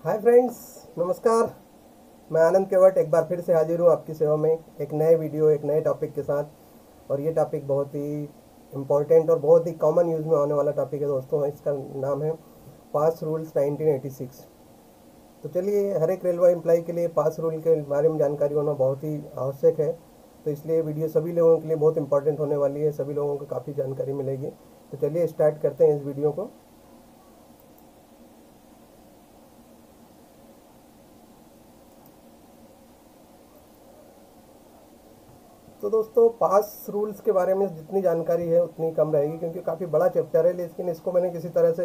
Hi friends, नमस्कार। मैं आनंद केवट एक बार फिर से हाजिर हूँ आपकी सेवा में एक नए वीडियो एक नए टॉपिक के साथ। और ये टॉपिक बहुत ही इम्पोर्टेंट और बहुत ही कॉमन यूज़ में आने वाला टॉपिक है दोस्तों। इसका नाम है पास रूल्स 1986। तो चलिए, हर एक रेलवे एम्प्लॉय के लिए पास रूल के बारे में जानकारी होना बहुत ही आवश्यक है। तो इसलिए वीडियो सभी लोगों के लिए बहुत इंपॉर्टेंट होने वाली है, सभी लोगों को काफ़ी जानकारी मिलेगी। तो चलिए स्टार्ट करते हैं इस वीडियो को। तो दोस्तों, पास रूल्स के बारे में जितनी जानकारी है उतनी कम रहेगी, क्योंकि काफ़ी बड़ा चैप्टर है। लेकिन इसको मैंने किसी तरह से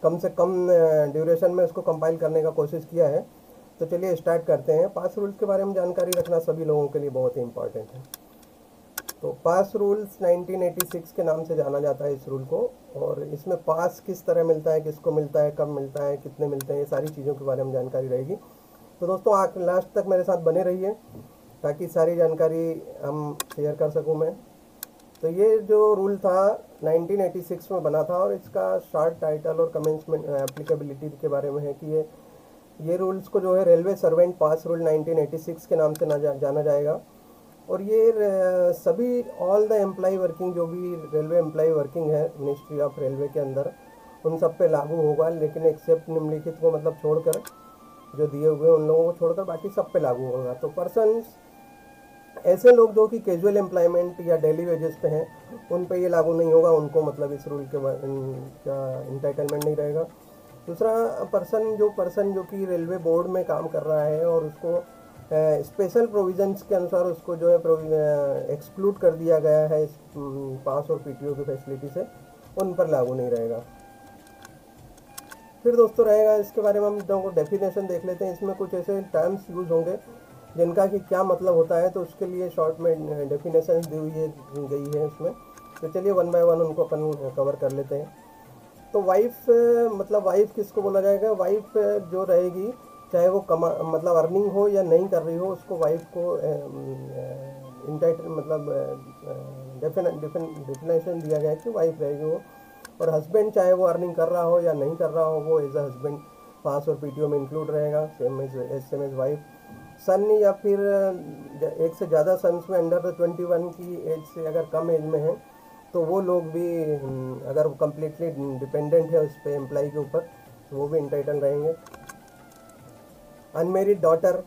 कम ड्यूरेशन में इसको कंपाइल करने का कोशिश किया है। तो चलिए स्टार्ट करते हैं। पास रूल्स के बारे में जानकारी रखना सभी लोगों के लिए बहुत ही इंपॉर्टेंट है। तो पास रूल्स 1986 के नाम से जाना जाता है इस रूल को। और इसमें पास किस तरह मिलता है, किसको मिलता है, कब मिलता है, कितने मिलते हैं, ये सारी चीज़ों के बारे में जानकारी रहेगी। तो दोस्तों, आप लास्ट तक मेरे साथ बने रहिए ताकि सारी जानकारी हम शेयर कर सकूं मैं। तो ये जो रूल था 1986 में बना था, और इसका शॉर्ट टाइटल और कमेंसमेंट एप्लीकेबिलिटी के बारे में है कि ये रूल्स को जो है रेलवे सर्वेंट पास रूल 1986 के नाम से जाना जाएगा। और ये सभी ऑल द एम्प्लॉय वर्किंग, जो भी रेलवे एम्प्लॉय वर्किंग है मिनिस्ट्री ऑफ रेलवे के अंदर, उन सब पे लागू होगा। लेकिन एक्सेप्ट निम्नलिखित को मतलब छोड़कर, जो दिए हुए उन लोगों को छोड़कर बाकी सब पे लागू होगा। तो पर्सन्स, ऐसे लोग जो कि कैजुअल एम्प्लॉयमेंट या डेली वेजेस पे हैं, उन पे ये लागू नहीं होगा। उनको मतलब इस रूल का इंटाइटलमेंट नहीं रहेगा। दूसरा, पर्सन जो कि रेलवे बोर्ड में काम कर रहा है और उसको स्पेशल प्रोविजंस के अनुसार उसको जो है एक्सक्लूड कर दिया गया है इस पास और पीटीओ की फैसिलिटी से, उन पर लागू नहीं रहेगा। फिर दोस्तों रहेगा, इसके बारे में हम लोगों को डेफिनेशन देख लेते हैं। इसमें कुछ ऐसे टर्म्स यूज़ होंगे जिनका कि क्या मतलब होता है, तो उसके लिए शॉर्ट में डेफिनेशन दी गई है इसमें। तो चलिए वन बाय वन उनको अपन कवर कर लेते हैं। तो वाइफ, मतलब वाइफ किसको बोला जाएगा? वाइफ जो रहेगी, चाहे वो कमा मतलब अर्निंग हो या नहीं कर रही हो, उसको वाइफ को इंटाइटल मतलब डेफिनेशन दिया गया है कि वाइफ रहेगी वो। और हस्बैंड, चाहे वो अर्निंग कर रहा हो या नहीं कर रहा हो, वो एज अ हस्बैंड पास और पीटीओ में इंक्लूड रहेगा, सेम एज वाइफ। सन या फिर एक से ज़्यादा सन्स में अंडर द 21 की एज से अगर कम एज में है, तो वो लोग भी अगर कम्प्लीटली डिपेंडेंट है उस पर एम्प्लॉय के ऊपर, तो वो भी इंटाइटल रहेंगे। अनमेरिड डॉटर,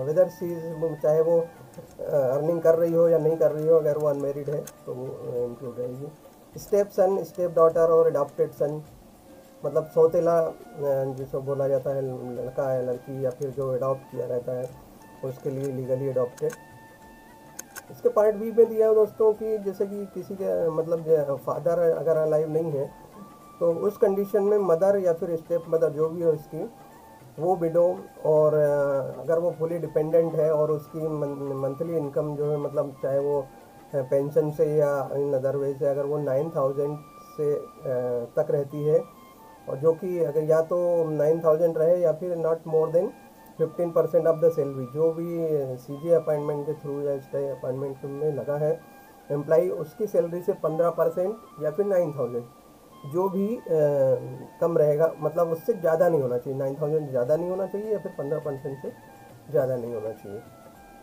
वेदर सी, चाहे वो अर्निंग कर रही हो या नहीं कर रही हो, अगर वो अनमेरिड है तो वो इंक्लूड रहेगी। स्टेप सन, स्टेप डॉटर और अडॉप्टेड सन, मतलब सौतेला जिसको बोला जाता है, लड़का है लड़की, या फिर जो अडॉप्ट किया रहता है उसके लिए लीगली अडॉप्टेड। इसके पार्ट बी में दिया है दोस्तों कि जैसे कि किसी के मतलब फादर अगर अलाइव नहीं है, तो उस कंडीशन में मदर या फिर स्टेप मदर जो भी है उसकी, वो विडो, और अगर वो फुली डिपेंडेंट है और उसकी मंथली इनकम जो है, मतलब चाहे वो पेंशन से या इन अदर वे से, अगर वो 9,000 से तक रहती है, और जो कि अगर या तो 9,000 रहे या फिर not more than 15% of the salary, जो भी सीजी अपॉइंटमेंट के थ्रू या स्टे अपॉइंटमेंट में लगा है एम्प्लाई, उसकी सैलरी से 15% या फिर 9,000, जो भी कम रहेगा, मतलब उससे ज़्यादा नहीं होना चाहिए। 9,000 ज़्यादा नहीं होना चाहिए या फिर 15% से ज़्यादा नहीं होना चाहिए,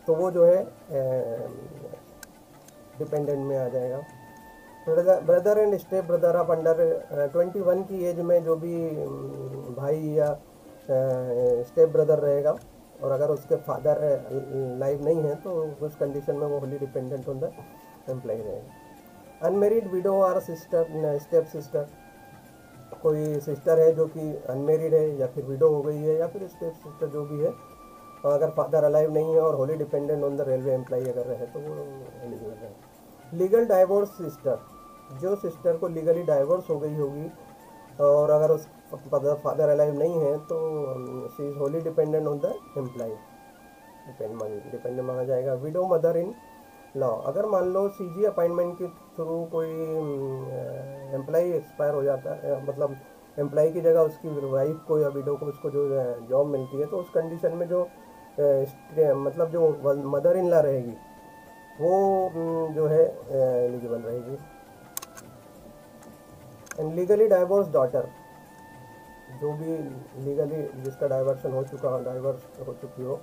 तो वो जो है डिपेंडेंट में आ जाएगा। Brother and step brother of under 21 की एज में जो भी भाई या स्टेप ब्रदर रहेगा, और अगर उसके फादर लाइव नहीं है, तो उस कंडीशन में वो wholly dependent on the employ रहेगा। अनमेरिड विडो और सिस्टर, स्टेप सिस्टर, कोई सिस्टर है जो कि अनमेरिड है या फिर विडो हो गई है, या फिर स्टेप सिस्टर जो भी है, और अगर फादर अलाइव नहीं है और wholly dependent on the railway employ अगर रहे, तो वो एलिजिबल है। लीगल डाइवोर्स सिस्टर, जो सिस्टर को लीगली डाइवोर्स हो गई होगी और अगर उस फादर अलाइव नहीं है, तो she is wholly dependent on the employ, dependent माना जाएगा। विडो मदर इन लॉ, अगर मान लो सीजी अपॉइंटमेंट के थ्रू कोई एम्प्लॉय एक्सपायर हो जाता है, मतलब एम्प्लॉय की जगह उसकी वाइफ को या विडो को उसको जो जॉब मिलती है, तो उस कंडीशन में जो मतलब जो मदर इन लॉ रहेगी, वो जो है एलिजिबल रहेगी। एंड लीगली डाइवोर्स डॉटर, जो भी लीगली जिसका डाइवर्स हो चुकी हो,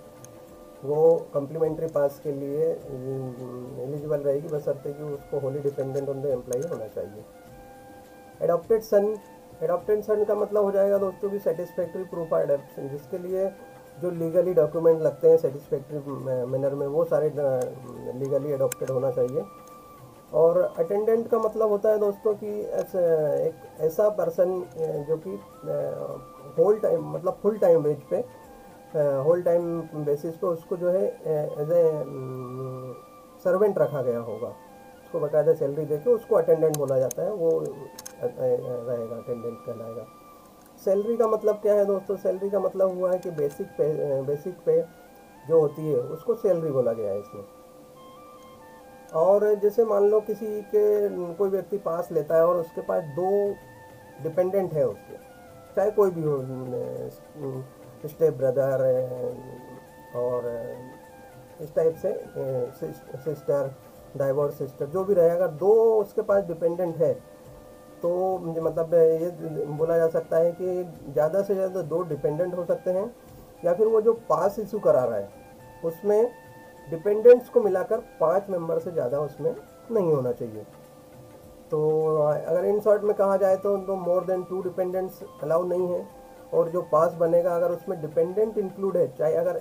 वो कम्प्लीमेंट्री पास के लिए एलिजिबल रहेगी, बशर्ते कि उसको Holi dependent on the employee होना चाहिए। एडॉप्टेड सन का मतलब हो जाएगा दोस्तों की सेटिस्फैक्ट्री प्रूफ ऑफ एडॉप्शन, जिसके लिए जो लीगली डॉक्यूमेंट लगते हैं सेटिस्फैक्ट्री मैनर में, वो सारे लीगली एडॉप्टेड होना चाहिए। और अटेंडेंट का मतलब होता है दोस्तों कि एक ऐसा पर्सन जो कि होल टाइम मतलब फुल टाइम वेज पे, होल टाइम बेसिस पे उसको जो है एज ए सर्वेंट रखा गया होगा, उसको बाकायदा सैलरी देके उसको अटेंडेंट बोला जाता है, वो रहेगा, अटेंडेंट कहलाएगा। सैलरी का मतलब क्या है दोस्तों? सैलरी का मतलब हुआ है कि बेसिक पे जो होती है उसको सैलरी बोला गया है इसमें। और जैसे मान लो किसी के कोई व्यक्ति पास लेता है और उसके पास 2 डिपेंडेंट है उसके, चाहे कोई भी हो, स्टेप ब्रदर और इस टाइप से सिस्टर, डाइवोर्स सिस्टर, जो भी रहेगा, 2 उसके पास डिपेंडेंट है, तो मतलब ये बोला जा सकता है कि ज़्यादा से ज़्यादा 2 डिपेंडेंट हो सकते हैं, या फिर वो जो पास इशू करा रहा है उसमें डिपेंडेंट्स को मिलाकर 5 मेंबर से ज़्यादा उसमें नहीं होना चाहिए। तो अगर इन शॉर्ट में कहा जाए तो मोर देन 2 डिपेंडेंट्स अलाउ नहीं है। और जो पास बनेगा अगर उसमें डिपेंडेंट इंक्लूड है, चाहे अगर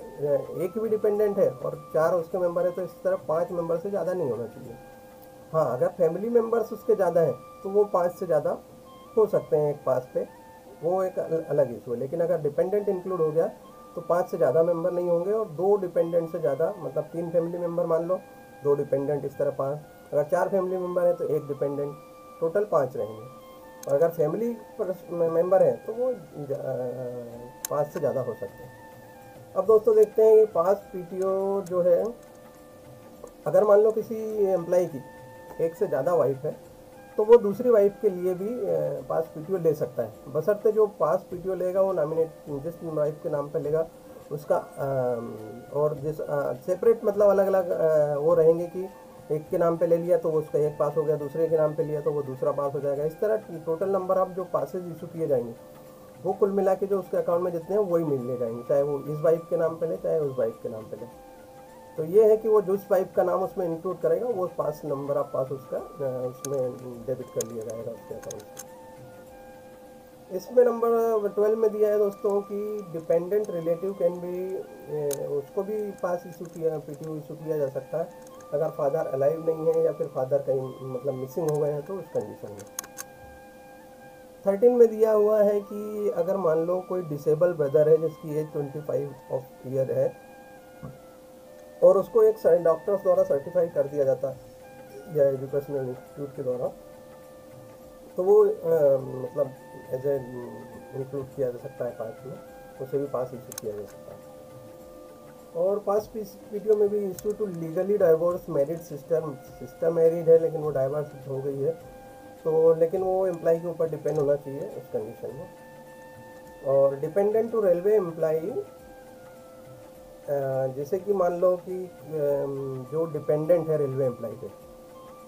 एक भी डिपेंडेंट है और 4 उसके मेंबर है, तो इस तरह 5 मेंबर से ज़्यादा नहीं होना चाहिए। हाँ, अगर फैमिली मेंबर्स उसके ज़्यादा हैं तो वो 5 से ज़्यादा हो सकते हैं एक पास पे, वो एक अलग इशू है। लेकिन अगर डिपेंडेंट इंक्लूड हो गया तो 5 से ज़्यादा मेंबर नहीं होंगे, और 2 डिपेंडेंट से ज़्यादा, मतलब 3 फैमिली मेंबर मान लो, 2 डिपेंडेंट, इस तरह 5। अगर 4 फैमिली मेंबर है तो 1 डिपेंडेंट, टोटल 5 रहेंगे। और अगर फैमिली मेंबर है तो वो 5 से ज़्यादा हो सकते हैं। अब दोस्तों देखते हैं कि पास पीटीओ जो है, अगर मान लो किसी एम्प्लॉय की एक से ज़्यादा वाइफ है तो वो दूसरी वाइफ के लिए भी पास पीटीओ ले सकता है, बशर्ते जो पास पीटीओ लेगा वो नॉमिनेट जिस वाइफ के नाम पे लेगा उसका और जिस सेपरेट, मतलब अलग अलग वो रहेंगे कि एक के नाम पे ले लिया तो उसका एक पास हो गया, दूसरे के नाम पे लिया तो वो दूसरा पास हो जाएगा। इस तरह टोटल नंबर ऑफ जो पासेज इशू किए जाएंगे वो कुल मिला के जो उसके अकाउंट में जितने हैं वही मिलने जाएंगे, चाहे वो इस वाइफ के नाम पे ले चाहे उस वाइफ के नाम पे ले। तो ये है कि वो जिस वाइफ का नाम उसमें इंक्लूड करेगा वो पास नंबर ऑफ पास उसका उसमें डेबिट कर लिया जाएगा उसके अकाउंट से। इसमें नंबर 12 में दिया है दोस्तों कि डिपेंडेंट रिलेटिव कैन बी, उसको भी पास इशू किया, पीटीओ इशू किया जा सकता है अगर फादर अलाइव नहीं है या फिर फादर कहीं मतलब मिसिंग हो गए हैं तो उस कंडीशन में। 13 में दिया हुआ है कि अगर मान लो कोई डिसेबल ब्रदर है जिसकी एज 25 ईयर है और उसको एक डॉक्टर्स द्वारा सर्टिफाई कर दिया जाता है या एजुकेशनल इंस्टीट्यूट के द्वारा, तो वो मतलब एज ए इंक्लूड किया जा सकता है पास में, उसे भी पास इशू किया जा सकता है। और पास पीटीओ में भी issue to legally divorce married sister married है लेकिन वो डाइवोर्स हो गई है, तो लेकिन वो एम्प्लॉय के ऊपर डिपेंड होना चाहिए उस कंडीशन में। और डिपेंडेंट टू रेलवे एम्प्लॉई, जैसे कि मान लो कि जो डिपेंडेंट है रेलवे एम्प्लॉय पे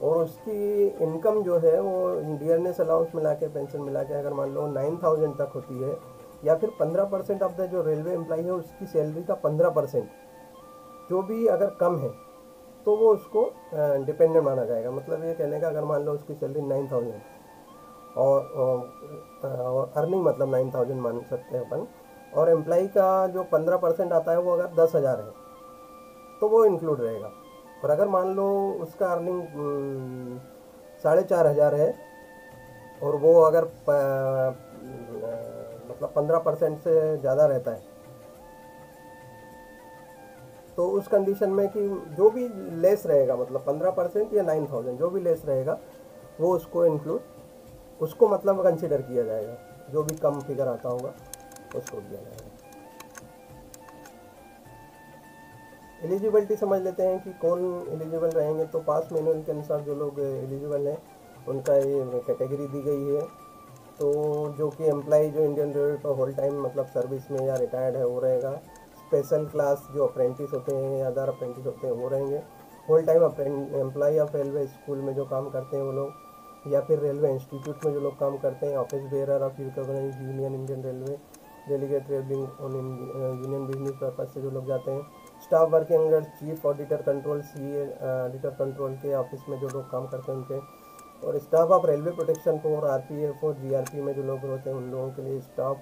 और उसकी इनकम जो है वो डियरनेस अलाउंस मिला के, पेंशन मिला के अगर मान लो 9,000 तक होती है, या फिर 15% ऑफ द जो रेलवे एम्प्लॉय है उसकी सैलरी का 15% जो भी अगर कम है तो वो उसको डिपेंडेंट माना जाएगा। मतलब ये कहने का, अगर मान लो उसकी सैलरी 9,000 और अर्निंग मतलब 9,000 मान सकते हैं अपन, और एम्प्लॉई का जो 15% आता है वो अगर 10,000 है तो वो इंक्लूड रहेगा। और अगर मान लो उसका अर्निंग 4,500 है और वो अगर मतलब 15% से ज़्यादा रहता है तो उस कंडीशन में कि जो भी लेस रहेगा, मतलब 15% या 9,000 जो भी लेस रहेगा वो उसको इंक्लूड, उसको मतलब कंसिडर किया जाएगा, जो भी कम फिगर आता होगा उसको दिया जाएगा। एलिजिबिलिटी समझ लेते हैं कि कौन एलिजिबल रहेंगे। तो पास मैनुअल के अनुसार जो लोग एलिजिबल हैं उनका ये कैटेगरी दी गई है। तो जो कि एम्प्लॉय जो इंडियन रेलवे पर होल टाइम मतलब सर्विस में या रिटायर्ड है वो रहेगा। स्पेशल क्लास जो अप्रेंटिस होते हैं या अदर अप्रेंटिस होते हैं वो रहेंगे। Whole time employ of railway school में जो काम करते हैं वो लोग, या फिर रेलवे इंस्टीट्यूट में जो लोग काम करते हैं, office bearer of recognised union Indian railway, delegate travelling on union business purpose से जो लोग जाते हैं, staff working under chief auditor control, CA auditor control के ऑफिस में जो लोग काम करते हैं उनके, और staff of railway protection force, RPF और जीआरपी में जो लोग होते हैं उन लोगों के लिए, staff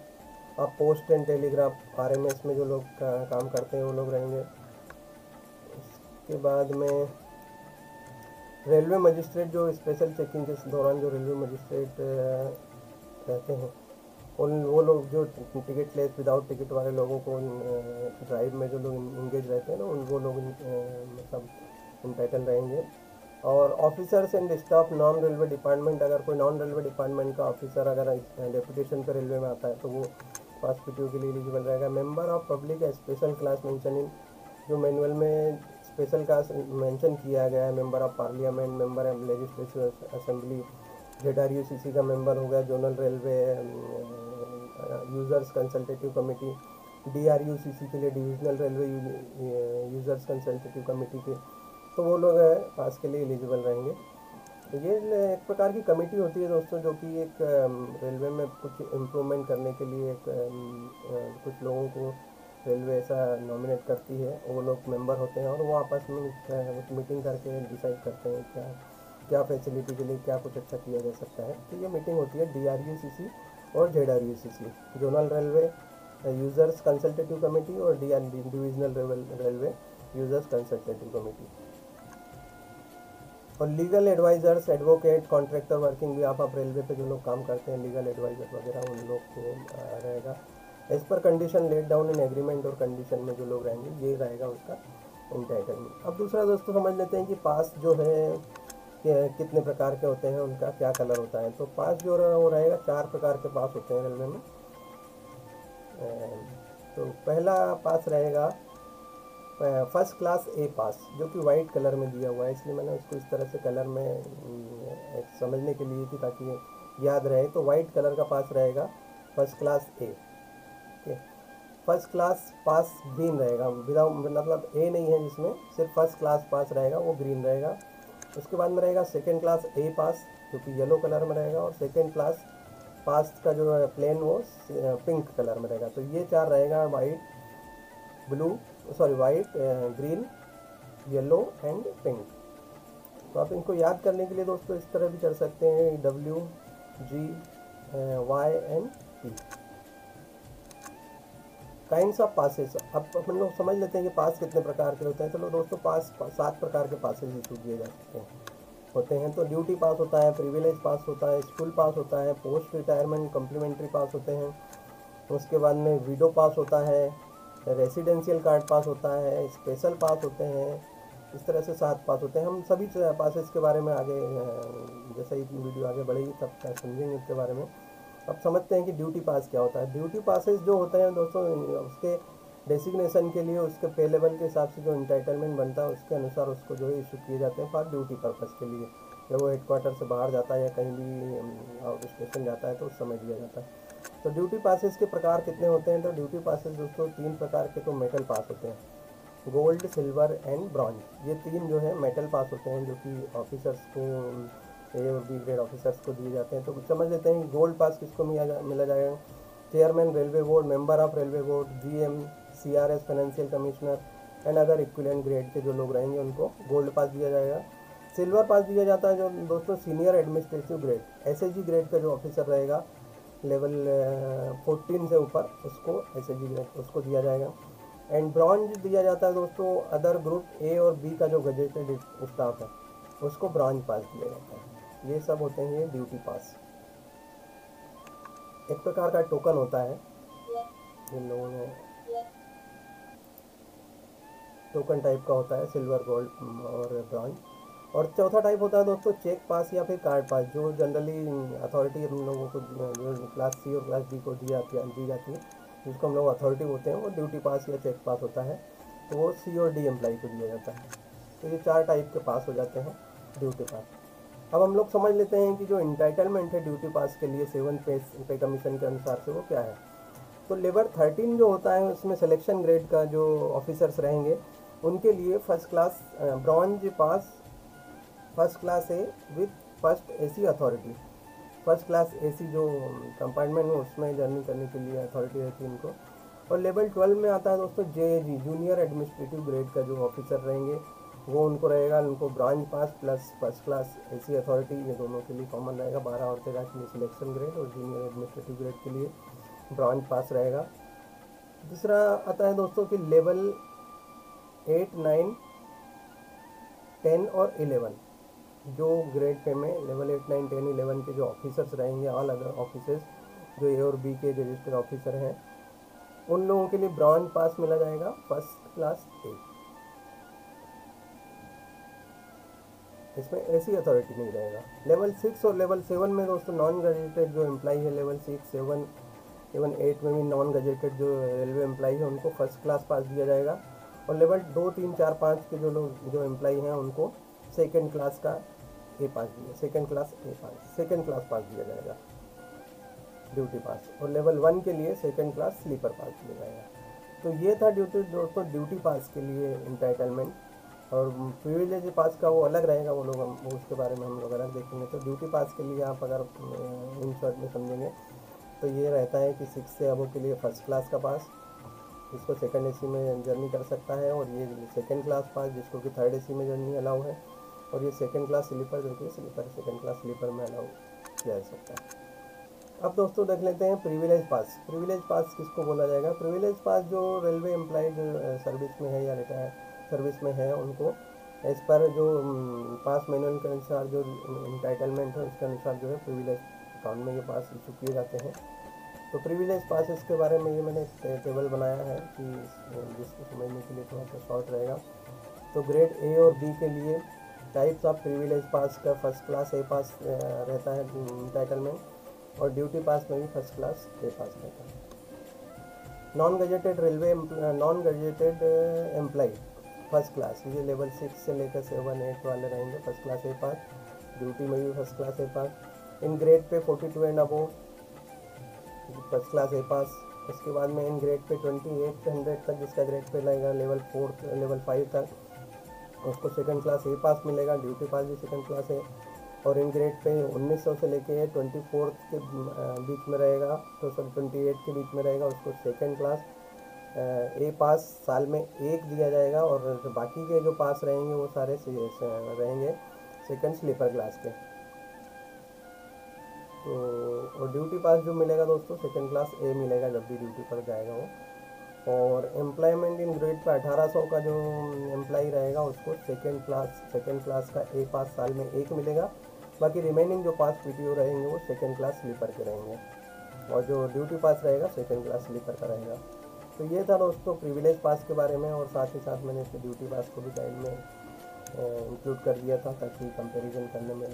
of post and telegraph RMS में जो लोग काम करते हैं वो लोग रहेंगे। उसके बाद में रेलवे मजिस्ट्रेट, जो स्पेशल चेकिंग के दौरान जो रेलवे मजिस्ट्रेट रहते हैं उन वो लोग जो टिकट लेस विदाउट टिकट वाले लोगों को ड्राइव में जो लोग इंगेज रहते हैं ना, उन वो लोग मतलब इंटाइटल रहेंगे। और officers and staff non railway department, अगर कोई नॉन रेलवे डिपार्टमेंट का ऑफिसर अगर डेपुटेशन पर रेलवे में आता है तो वो पास पीटीओ के लिए एलिजिबल रहेगा। Member of public special class mention in, जो मैनुअल में स्पेशल क्लास मेंशन किया गया है, member of parliament, member of legislative assembly, ZRUCC का मेंबर हो गया, zonal railway users consultative committee, DRUCC के लिए divisional railway users consultative committee के, तो वो लोग पास के लिए एलिजिबल रहेंगे। तो ये एक प्रकार की कमेटी होती है दोस्तों, जो कि एक रेलवे में कुछ इम्प्रूवमेंट करने के लिए कुछ लोगों को रेलवे ऐसा नॉमिनेट करती है, वो लोग मेंबर होते हैं और वो आपस में मीटिंग करके डिसाइड करते हैं क्या क्या फैसिलिटी के लिए क्या कुछ अच्छा किया जा सकता है। तो ये मीटिंग होती है DRUCC और ZRUCC, zonal railway users consultative committee और divisional railway users consultative committee. और legal advisers, advocate, contractor working भी आप रेलवे पे जो लोग काम करते हैं, लीगल एडवाइज़र वगैरह, उन लोग को रहेगा। As per condition laid down in agreement और कंडीशन में जो लोग रहेंगे ये रहेगा उसका इंटाइटलमेंट। अब दूसरा दोस्तों समझ लेते हैं कि पास जो है कितने प्रकार के होते हैं, उनका क्या कलर होता है। तो पास जो वो रहेगा 4 प्रकार के पास होते हैं रेलवे में। तो पहला पास रहेगा फर्स्ट क्लास ए पास, जो कि वाइट कलर में दिया हुआ है, इसलिए मैंने उसको इस तरह से कलर में समझने के लिए थी ताकि याद रहे। तो वाइट कलर का पास रहेगा फर्स्ट क्लास ए। फर्स्ट क्लास पास ग्रीन रहेगा, विदाउट मतलब ए नहीं है जिसमें, सिर्फ फर्स्ट क्लास पास रहेगा वो ग्रीन रहेगा। उसके बाद में रहेगा सेकेंड क्लास ए पास, जो कि येलो कलर में रहेगा, और सेकेंड क्लास पास का जो है प्लेन वो पिंक कलर में रहेगा। तो ये 4 रहेगा, white, green, yellow and pink. तो आप इनको याद करने के लिए दोस्तों इस तरह भी कर सकते हैं, WGY&P काइंड्स ऑफ पासेस। अब हम लोग समझ लेते हैं कि पास कितने प्रकार के होते हैं। चलो दोस्तों, पास 7 प्रकार के पासेज इशू किए जा सकते हैं होते हैं। तो ड्यूटी पास होता है, प्रिविलेज पास होता है, स्कूल पास होता है, पोस्ट रिटायरमेंट कम्प्लीमेंट्री पास होते हैं। उसके बाद में विडो पास होता है, रेसिडेंशियल कार्ड पास होता है, स्पेशल पास होते हैं। इस तरह से 7 पास होते हैं। हम सभी पासेस के बारे में आगे जैसे ही वीडियो आगे बढ़ेगी तब क्या समझेंगे इसके बारे में। अब समझते हैं कि ड्यूटी पास क्या होता है। ड्यूटी पासेस जो होते हैं दोस्तों, उसके डेसिग्नेशन के लिए उसके पे लेवल के हिसाब से जो इंटाइटलमेंट बनता है उसके अनुसार उसको जो है इशू किए जाते हैं फॉर ड्यूटी पर्पज़ के लिए। जब वो हेडक्वार्टर से बाहर जाता है या कहीं भी आउट स्टेशन जाता है तो उस समय दिया जाता है। तो ड्यूटी पासेस के प्रकार कितने होते हैं? तो ड्यूटी पासेस दोस्तों 3 प्रकार के तो मेटल पास होते हैं, गोल्ड, सिल्वर एंड ब्रॉन्ज। ये 3 जो है मेटल पास होते हैं, जो कि ऑफिसर्स को, ए और बी ग्रेड ऑफिसर्स को दिए जाते हैं। तो समझ लेते हैं गोल्ड पास किसको मिला जाएगा? Chairman railway board, member of railway board, GM, CRS financial commissioner and other equivalent grade के जो लोग रहेंगे उनको गोल्ड पास दिया जाएगा। सिल्वर पास दिया जाता है जो दोस्तों senior administrative grade, SAG grade का जो ऑफिसर रहेगा लेवल 14 से ऊपर, उसको SAG ग्रेड उसको दिया जाएगा। एंड ब्रॉन्ज दिया जाता है दोस्तों अदर ग्रुप A और B का जो गजेटेड स्टाफ है उसको ब्रॉन्ज पास दिया जाता है। ये सब होते हैं ये ड्यूटी पास। एक प्रकार का टोकन होता है, जिन लोगों ने टोकन टाइप का होता है, सिल्वर, गोल्ड और ब्रॉन्ज। और चौथा टाइप होता है दोस्तों चेक पास या फिर कार्ड पास, जो जनरली अथॉरिटी हम लोगों को जो क्लास C और क्लास D को दी जाती है, जिसको हम लोग अथॉरिटी बोलते हैं, वो ड्यूटी पास या चेक पास होता है। तो वो C और D एम्प्लॉई को दिया जाता है। तो ये 4 टाइप के पास हो जाते हैं ड्यूटी पास। अब हम लोग समझ लेते हैं कि जो इंटाइटलमेंट है ड्यूटी पास के लिए 7 पे कमीशन के अनुसार से वो क्या है। तो लेवल 13 जो होता है उसमें सिलेक्शन ग्रेड का जो ऑफिसर्स रहेंगे उनके लिए first class bronze pass, first class A with first AC authority, first class AC जो कंपार्टमेंट में उसमें जर्नी करने के लिए अथॉरिटी रहती है इनको। और लेवल 12 में आता है दोस्तों जेएजी, जूनियर एडमिनिस्ट्रेटिव ग्रेड का जो ऑफिसर रहेंगे वो उनको रहेगा, उनको branch pass plus first class AC authority, ये दोनों के लिए कॉमन रहेगा। 12 और 13 के लिए सिलेक्शन ग्रेड और जूनियर एडमिनिस्ट्रेटिव ग्रेड के लिए ब्रांच पास रहेगा। दूसरा आता है दोस्तों कि लेवल 8, 9, 10 और 11 जो ग्रेड पे में लेवल 8, 9, 10, 11 के जो ऑफिसर्स रहेंगे, ऑल अदर ऑफिसर्स जो ए और बी के रजिस्टर्ड ऑफिसर हैं, उन लोगों के लिए ब्रांच पास मिला जाएगा फर्स्ट क्लास ए। इसमें एसी अथॉरिटी नहीं रहेगा। लेवल 6 और लेवल 7 में दोस्तों नॉन ग्रेजुएटेड जो एम्प्लाई है, लेवल 6, 7, इवन 8 में भी नॉन ग्रेजुएटेड जो रेलवे एम्प्लाई है उनको फर्स्ट क्लास पास दिया जाएगा। और लेवल 2, 3, 4, 5 के जो लोग जो एम्प्लाई हैं उनको सेकेंड क्लास का ए पास दिया, सेकेंड क्लास पास दिया जाएगा, ड्यूटी पास। और लेवल 1 के लिए सेकेंड क्लास स्लीपर पास दिया जाएगा। तो ये था दोस्तों ड्यूटी पास के लिए इंटाइटलमेंट। और प्रिविलेज पास का वो अलग रहेगा, वो उसके बारे में हम लोग अलग देखेंगे। तो ड्यूटी पास के लिए आप अगर इन शॉर्ट में समझेंगे तो ये रहता है कि 6 से अबव के लिए फर्स्ट क्लास का पास, जिसको सेकंड एसी में जर्नी कर सकता है। और ये सेकंड क्लास पास जिसको कि थर्ड एसी में जर्नी अलाउ है। और ये सेकंड क्लास स्लीपर जो कि सेकंड क्लास स्लीपर में अलाउ किया जा सकता है। अब दोस्तों देख लेते हैं प्रिविलेज पास। प्रिविलेज पास किसको बोला जाएगा? प्रिविलेज पास जो रेलवे एम्प्लॉय जो सर्विस में है या रिटायर सर्विस में है उनको एज पर जो पास मैनुअल के अनुसार जो इंटाइटलमेंट है उसके अनुसार जो है प्रिविलेज अकाउंट में ये पास इशू किए जाते हैं। तो प्रिविलेज पासेस के बारे में ये मैंने टेबल बनाया है कि जिसको समझने के लिए थोड़ा सा शॉर्ट रहेगा। तो ग्रेड ए और बी के लिए टाइप्स ऑफ प्रिविलेज पास का फर्स्ट क्लास ए पास रहता है इंटाइटलमेंट, और ड्यूटी पास में भी फर्स्ट क्लास ए पास रहता है। Non graduated employee first class, ये लेवल 6 से लेकर 7, 8 वाले रहेंगे first class A pass, duty में भी first class A pass. In grade pay 42 and above first class A pass. उसके बाद में इन ग्रेड पे 28 से 100 तक जिसका ग्रेड पे लगेगा लेवल 4 लेवल 5 तक उसको सेकंड क्लास ए पास मिलेगा, ड्यूटी पास भी सेकंड क्लास है। और इन ग्रेड पे 1900 से लेके 24 के बीच में रहेगा, तो 28 के बीच में रहेगा, उसको सेकंड क्लास ए पास साल में एक दिया जाएगा। और बाकी के जो पास रहेंगे वो सारे रहेंगे सेकंड स्लीपर क्लास के। तो और ड्यूटी पास जो मिलेगा दोस्तों सेकंड क्लास ए मिलेगा जब भी ड्यूटी पर जाएगा वो। और एम्प्लॉयमेंट इन ग्रेड पे 1800 का जो एम्प्लॉय रहेगा उसको सेकंड क्लास का ए पास साल में एक मिलेगा। बाकी रिमेनिंग जो पास पीटीओ रहेंगे वो सेकंड क्लास स्लीपर के रहेंगे, और जो ड्यूटी पास रहेगा सेकंड क्लास स्लीपर का रहेगा। तो ये था दोस्तों प्रिविलेज पास के बारे में, और साथ ही साथ मैंने इसे ड्यूटी पास को भी साइड में इंक्लूड कर दिया था ताकि कंपैरिजन करने में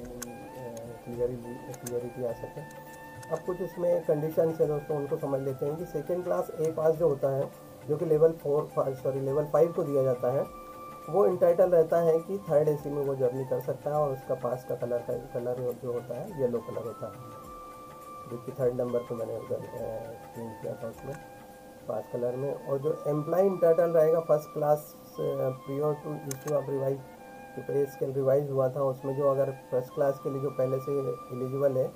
क्लियरिटी आ सके। अब कुछ इसमें कंडीशन है दोस्तों, उनको समझ लेते हैं कि सेकेंड क्लास ए पास जो होता है जो कि लेवल 5 को दिया जाता है, वो इंटाइटल रहता है कि थर्ड एसी में वो जर्नी कर सकता है। और उसका पास का कलर जो होता है येलो कलर होता है, जो कि थर्ड नंबर पे मैंने उधर चेंज किया था उसमें पास कलर में। और जो एम्प्लॉय इंटाइटल रहेगा first class prior to issue of revise pay scale revise हुआ था, उसमें जो अगर फर्स्ट क्लास के लिए जो पहले से एलिजिबल है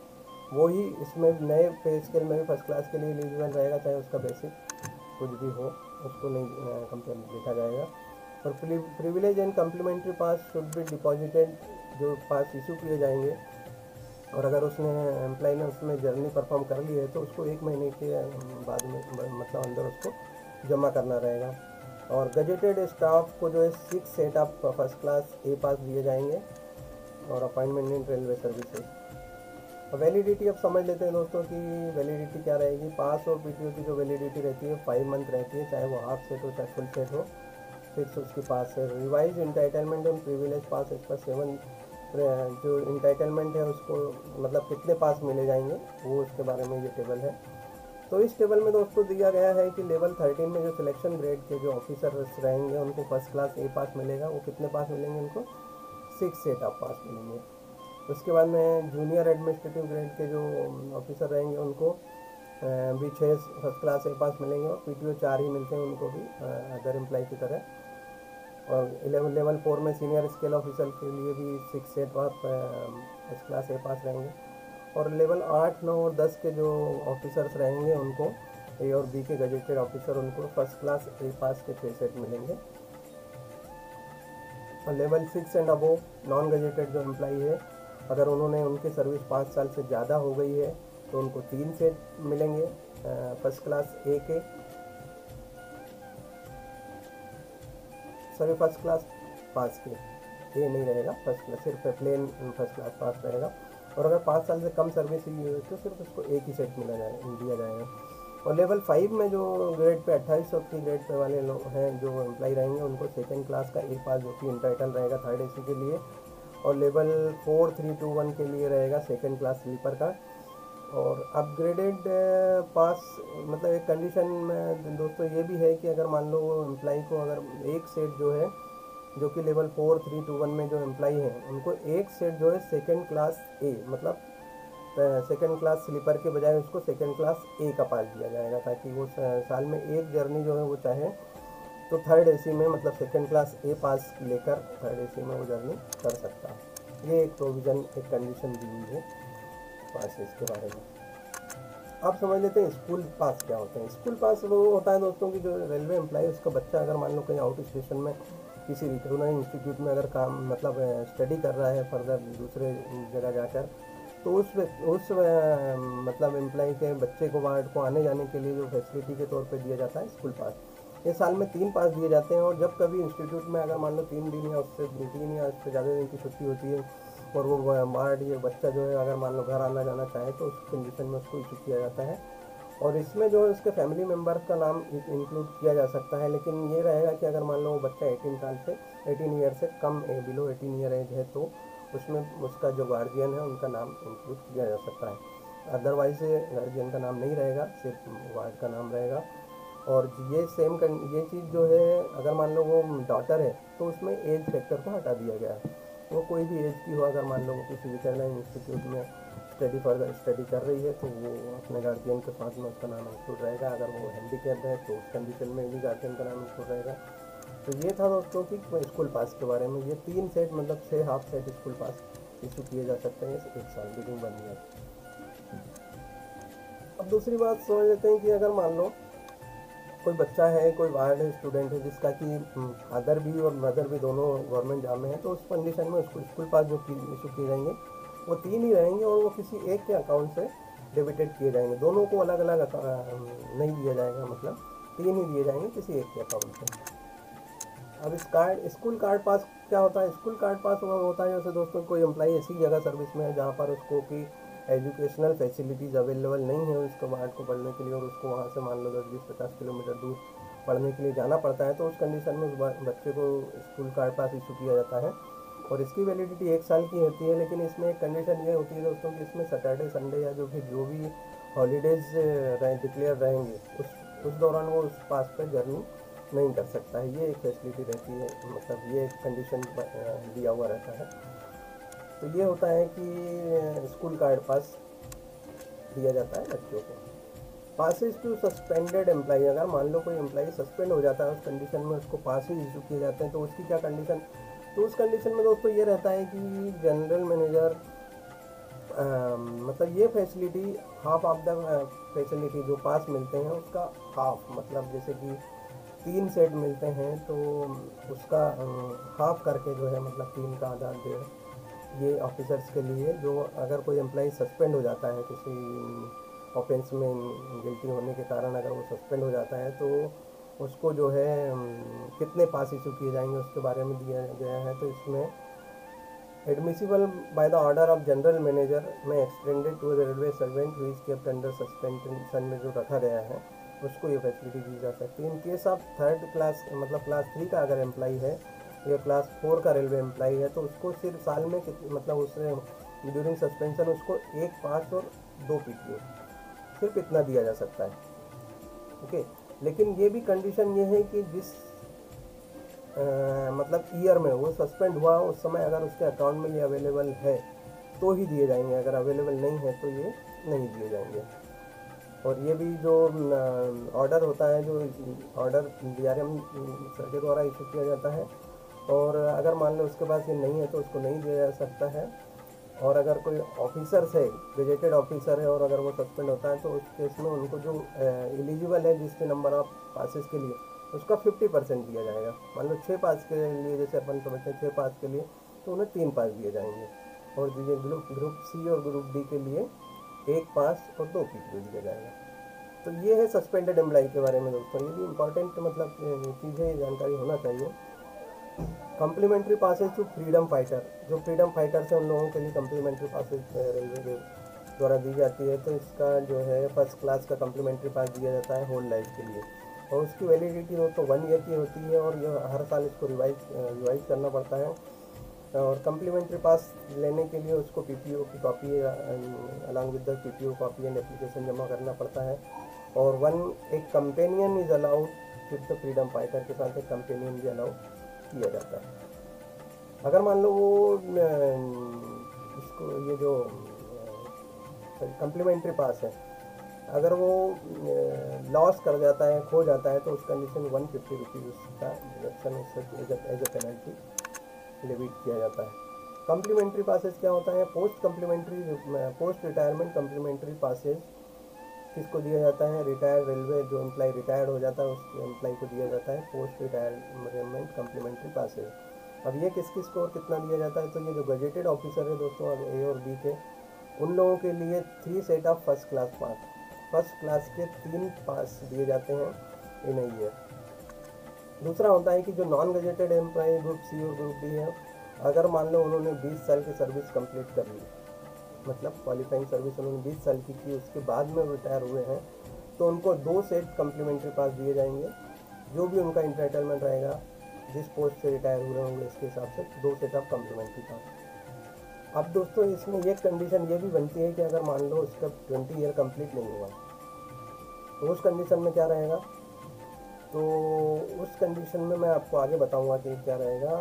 वो ही इसमें नए पे स्केल में भी फर्स्ट क्लास के लिए एलिजिबल रहेगा, चाहे उसका बेसिक कुछ भी हो, उसको नहीं कंपेयर देखा जाएगा। और privilege and complimentary pass should be deposited, जो पास इशू किए जाएंगे और अगर उसने एम्प्लॉय ने उसमें जर्नी परफॉर्म कर ली है तो उसको 1 महीने के बाद में मतलब अंदर उसको जमा करना रहेगा। और गजेटेड स्टाफ को जो है 6 set of first class A pass दिए जाएंगे, और appointment in railway services. Validity अब समझ लेते हैं दोस्तों कि वैलिडिटी क्या रहेगी। पास और पीटीओ की जो वैलिडिटी रहती है 5 मंथ रहती है, चाहे वो हाफ सेट हो चाहे फुल सेट हो, फिक्स उसकी पास है। रिवाइज इंटाइटलमेंट और प्रिविलेज पास इस पर 7 जो इंटाइटलमेंट है उसको मतलब कितने पास मिले जाएंगे वो उसके बारे में ये टेबल है। तो इस टेबल में दोस्तों दिया गया है कि लेवल 13 में जो सिलेक्शन ग्रेड के जो ऑफिसर्स रहेंगे उनको फर्स्ट क्लास ए पास मिलेगा। वो कितने पास मिलेंगे? उनको 6 सेट ऑफ पास मिलेंगे। उसके बाद में जूनियर एडमिनिस्ट्रेटिव ग्रेड के जो ऑफिसर रहेंगे उनको भी 6 फर्स्ट क्लास ए पास मिलेंगे, और पीटीओ 4 ही मिलते हैं उनको भी अदर एम्प्लॉय की तरह। और लेवल 4 में सीनियर स्केल ऑफिसर के लिए भी 6 set of first class A pass रहेंगे। और लेवल 8, 9 और 10 के जो ऑफिसर्स रहेंगे उनको, ए और बी के गजेटेड ऑफिसर, उनको फर्स्ट क्लास ए पास के 6 सेट मिलेंगे। और level 6 and above non gazetted जो एम्प्लाई है, अगर उन्होंने उनकी सर्विस 5 साल से ज़्यादा हो गई है तो उनको 3 सेट मिलेंगे फर्स्ट क्लास ए के, सॉरी फर्स्ट क्लास पास के, ए नहीं रहेगा, फर्स्ट क्लास सिर्फ प्लेन फर्स्ट क्लास पास रहेगा। और अगर 5 साल से कम सर्विस हुई है तो सिर्फ उसको एक ही सेट दिया जाएगा। और लेवल 5 में जो ग्रेड पे 2800 की ग्रेड पे वाले लोग हैं जो एम्प्लाई रहेंगे, उनको सेकेंड क्लास का ए पास जो कि इंटाइटल रहेगा थर्ड एसी के लिए, और लेवल 4, 3, 2, 1 के लिए रहेगा सेकेंड क्लास स्लीपर का। और अपग्रेडेड पास मतलब एक कंडीशन में दोस्तों ये भी है कि अगर मान लो एम्प्लाई को अगर एक सेट जो है, जो कि लेवल 4, 3, 2, 1 में जो एम्प्लाई हैं, उनको एक सेट जो है सेकेंड क्लास ए मतलब सेकेंड क्लास स्लीपर के बजाय उसको सेकेंड क्लास ए का पास दिया जाएगा, ताकि वो साल में एक जर्नी जो है वो चाहे तो थर्ड एसी में मतलब सेकेंड क्लास ए पास लेकर थर्ड एसी में वो जर्नी कर सकता है। ये एक प्रोविज़न, एक कंडीशन दी हुई है पासेस के बारे में। आप समझ लेते हैं स्कूल पास क्या होते हैं। स्कूल पास वो होता है दोस्तों की जो रेलवे एम्प्लॉय, उसका बच्चा अगर मान लो कहीं आउट स्टेशन में किसी रिकॉग्नाइज्ड इंस्टीट्यूट में अगर काम मतलब स्टडी कर रहा है फर्दर दूसरे जगह जाकर, तो उस मतलब एम्प्लॉय के बच्चे को वार्ड को आने जाने के लिए जो फैसिलिटी के तौर पे दिया जाता है स्कूल पास, ये साल में 3 पास दिए जाते हैं। और जब कभी इंस्टीट्यूट में अगर मान लो 3 दिन या उससे 3 या उससे ज़्यादा दिन की छुट्टी होती है और वो वार्ड ये बच्चा जो है अगर मान लो घर आना जाना चाहे तो उस कंडीशन में उसको इशू किया जाता है। और इसमें जो है उसके फैमिली मेम्बर का नाम इंक्लूड किया जा सकता है, लेकिन ये रहेगा कि अगर मान लो वो बच्चा 18 ईयर से कम बिलो 18 ईयर एज है तो उसमें उसका जो गार्जियन है उनका नाम इंक्लूड किया जा सकता है। अदरवाइज गार्जियन का नाम नहीं रहेगा, सिर्फ वार्ड का नाम रहेगा। और ये ये चीज़ जो है अगर मान लो वो डॉटर है तो उसमें एज फैक्टर को हटा दिया गया है। वो कोई भी एज की हो, अगर मान लो वो किसी रिकॉग्नाइज्ड इंस्टीट्यूट में फर्दर स्टडी कर रही है तो वो अपने गार्जियन के साथ में उसका नाम इंक्लूड रहेगा। अगर वो हैंडीकैप्ड है तो उस कंडीशन में भी गार्जियन का नाम इंक्लूड रहेगा। तो ये था दोस्तों कि स्कूल पास के बारे में। ये 3 सेट मतलब 6 half set school pass issue किए जा सकते हैं एक साल विदिन 1 ईयर। अब दूसरी बात समझ लेते हैं कि अगर मान लो कोई बच्चा है, कोई वार्ड स्टूडेंट है जिसका कि फादर भी और मदर भी दोनों गवर्नमेंट जॉब में है, तो उस कंडीशन में उसको स्कूल पास जो इशू किए जाएंगे वो 3 ही रहेंगे और वो किसी एक के अकाउंट से डेबिटेड किए जाएंगे। दोनों को अलग अलग नहीं दिया जाएगा, मतलब 3 ही दिए जाएंगे किसी एक के अकाउंट से। अब इस स्कूल कार्ड पास क्या होता है? स्कूल कार्ड पास वो होता है जैसे दोस्तों कोई एम्प्लॉई ऐसी जगह सर्विस में है जहाँ पर उसको की एजुकेशनल फैसिलिटीज़ अवेलेबल नहीं है उसको वार्ड को पढ़ने के लिए, और उसको वहाँ से मान लो 10-20-50 किलोमीटर दूर पढ़ने के लिए जाना पड़ता है, तो उस कंडीशन में उस बच्चे को स्कूल कार्ड पास इशू किया जाता है। और इसकी वैलिडिटी 1 साल की होती है, लेकिन इसमें एक कंडीशन ये होती है दोस्तों कि इसमें सैटरडे संडे या जो भी हॉलीडेज़ डिक्लेयर रहेंगे उस दौरान वो उस पास पर जर्नी नहीं कर सकता है। ये एक फैसिलिटी रहती है, मतलब ये एक कंडीशन दिया हुआ रहता है। तो ये होता है कि स्कूल कार्ड पास दिया जाता है बच्चों को। पासेज टू सस्पेंडेड एम्प्लॉई, अगर मान लो कोई एम्प्लॉई सस्पेंड हो जाता है उस कंडीशन में उसको पासेज इशू किए जाते हैं, तो उसकी क्या कंडीशन? तो उस कंडीशन में दोस्तों ये रहता है कि जनरल मैनेजर मतलब ये facility half of the facility जो पास मिलते हैं उसका हाफ, मतलब जैसे कि 3 सेट मिलते हैं तो उसका हाफ करके जो है मतलब 3 का आधा 1.5, ये ऑफिसर्स के लिए जो अगर कोई एम्प्लॉई सस्पेंड हो जाता है किसी ऑफेंस में गिल्टी होने के कारण, अगर वो सस्पेंड हो जाता है तो उसको जो है कितने पास इशू किए जाएंगे उसके बारे में दिया गया है। तो इसमें admissible by the order of general manager में extended to the railway servant who is kept under suspension में जो रखा गया है उसको ये फैसिलिटी दी जा सकती है। In case of third class मतलब क्लास 3 का अगर एम्प्लॉई है या क्लास 4 का रेलवे एम्प्लॉई है तो उसको सिर्फ साल में मतलब उससे ड्यूरिंग सस्पेंशन उसको 1 पास और 2 पीटीओ सिर्फ इतना दिया जा सकता है। ओके, लेकिन ये भी कंडीशन ये है कि जिस मतलब ईयर में वो सस्पेंड हुआ उस समय अगर उसके अकाउंट में ये अवेलेबल है तो ही दिए जाएंगे, अगर अवेलेबल नहीं है तो ये नहीं दिए जाएंगे। और ये भी जो ऑर्डर होता है, जो ऑर्डर DRM सर के द्वारा इशू किया जाता है, और अगर मान लो उसके पास ये नहीं है तो उसको नहीं दिया जा सकता है। और अगर कोई ऑफिसर है, गेजेटेड ऑफिसर है, और अगर वो सस्पेंड होता है तो उस केस में उनको जो एलिजिबल है जिसके नंबर ऑफ पासेस के लिए, उसका 50% दिया जाएगा। मान लो 6 पास के लिए, जैसे अपन समझते हैं 6 पास के लिए, तो उन्हें 3 पास दिए जाएंगे। और जो ग्रुप सी और ग्रुप डी के लिए 1 पास और 2 पीपीओ दिया जाएगा। तो ये है सस्पेंडेड एम्प्लॉय के बारे में दोस्तों। ये भी इंपॉर्टेंट मतलब चीज़ें जानकारी होना चाहिए। Complimentary passes to freedom fighter, जो फ्रीडम फाइटर्स हैं उन लोगों के लिए कम्प्लीमेंट्री पासेज रेलवे के द्वारा दी जाती है। तो इसका जो है फर्स्ट क्लास का कम्प्लीमेंट्री पास दिया जाता है होल लाइफ के लिए, और उसकी वैलिडिटी दोस्तों 1 ईयर की होती है, और यह हर साल इसको रिवाइज करना पड़ता है। और कम्प्लीमेंट्री पास लेने के लिए उसको पीपीओ की copy along with the PPO copy and application जमा करना पड़ता है। और एक companion is allowed with the freedom fighter, के साथ एक कंपेनियन भी अलाउ किया जाता है। अगर मान लो वो इसको ये जो कम्प्लीमेंट्री पास है, अगर वो लॉस कर जाता है, खो जाता है, तो उस कंडीशन 150 रुपीज़ उसका deduction as a penalty levied किया जाता है। कम्प्लीमेंट्री पासेज क्या होता है? पोस्ट रिटायरमेंट कम्प्लीमेंट्री पासेज किसको दिया जाता है? रिटायर्ड रेलवे, जो एम्प्लॉय रिटायर्ड हो जाता है उस एम्प्लॉय को दिया जाता है पोस्ट रिटायरमेंट कम्प्लीमेंट्री पासेज। अब ये किस किस को और कितना दिया जाता है? तो ये जो गजेटेड ऑफिसर है दोस्तों ए और बी के, उन लोगों के लिए 3 set of first class pass, first class के 3 पास दिए जाते हैं इन अ ईयर। दूसरा होता है कि जो non gazetted employ group C और ग्रुप डी है, अगर मान लो उन्होंने 20 साल की सर्विस कंप्लीट कर ली, मतलब क्वालिफाइंग सर्विस उन्होंने 20 साल की की, उसके बाद में रिटायर हुए हैं, तो उनको 2 सेट कम्प्लीमेंट्री पास दिए जाएंगे। जो भी उनका इंटाइटलमेंट रहेगा, जिस पोस्ट से रिटायर हुए होंगे इसके हिसाब से 2 सेट ऑफ कम्प्लीमेंट्री पास। अब दोस्तों इसमें एक कंडीशन ये भी बनती है कि अगर मान लो उसका 20 ईयर कंप्लीट नहीं हुआ, तो उस कंडीशन में क्या रहेगा? तो उस कंडीशन में मैं आपको आगे बताऊंगा कि क्या रहेगा।